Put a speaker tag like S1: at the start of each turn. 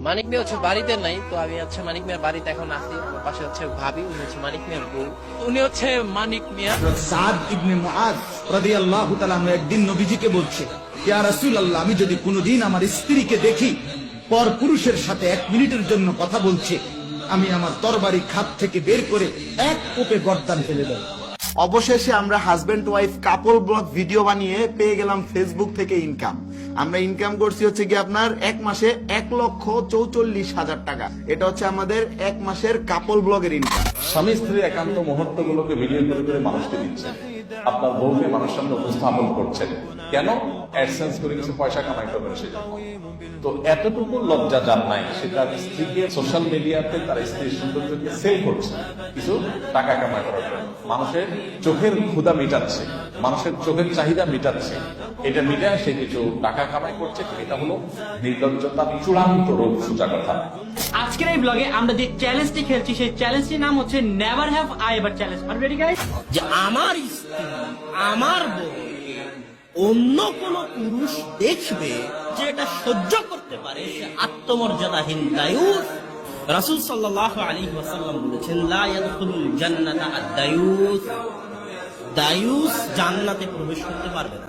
S1: মানিক মিয়া হচ্ছে বাড়িতে নাই, তো আমি হচ্ছে মানিক মিয়ার বাড়িতে এখন আসি। আমার পাশে হচ্ছে ভাবি, উনি হচ্ছে মানিক মিয়ার বউ, উনি হচ্ছে মানিক মিয়া।
S2: সাদ ইবনে মুআদ রাদিয়াল্লাহু তাআলা একদিন নবীজিকে বলছে, ইয়া রাসূলুল্লাহ, আমি যদি কোনোদিন আমার স্ত্রীকে দেখি পর পুরুষের সাথে 1 মিনিটের জন্য কথা বলছে, আমি আমার তরবারি খাত থেকে বের করে এক কোপে গর্দান ফেলে দেব।
S3: অবশেষে আমরা হাজবেন্ড ওয়াইফ কাপল ব্লগ ভিডিও বানিয়ে পেয়ে গেলাম ফেসবুক থেকে ইনকাম। আমরা ইনকাম করছি হচ্ছে কি আপনার 1 মাসে 1,44,000 টাকা। এটা হচ্ছে আমাদের 1 মাসের কাপল ব্লগের ইনকাম।
S4: স্বামী স্ত্রীর একান্ত মুহূর্তগুলোকে ভিডিও করে করে মানুষকে দিচ্ছেন, আপনার বউকে মানুষের সামনে উপস্থাপন করছেন। কেন? অ্যাডসেন্স করে কিছু পয়সা কামাইতে হবে সেজন্য। তো এতটুকু লজ্জা যার নাই, সে তার স্ত্রীকে সোশ্যাল মিডিয়াতে তার স্ত্রীর সৌন্দর্যকে সেল করছে কিছু টাকা কামাই করার জন্য। মানুষের চোখের ক্ষুধা মিটাচ্ছে, মানুষের চোখের চাহিদা মিটাচ্ছে, এটা মিটায় সে কিছু টাকা কামাই করছে। এটা হলো নির্লজ্জতার চূড়ান্ত রূপ, সোজা কথা।
S5: আজকের এই ব্লগে আমরা যে চ্যালেঞ্জটি খেলছি, সেই চ্যালেঞ্জটির নাম হচ্ছে never have I ever challenge. আর রেডি গাইস?
S6: যে আমার স্ত্রী, আমার বউ অন্য কোন পুরুষ দেখবে যে এটা সহ্য করতে পারে, সে আত্মমর্যাদাহীন দায়ুস। রাসূল সাল্লাল্লাহু আলাইহি ওয়াসাল্লাম বলেছেন, লা ইয়াদখুলুল জান্নাতা আদ-দায়ুস। দায়ুস জান্নাতে প্রবেশ করতে পারবে না।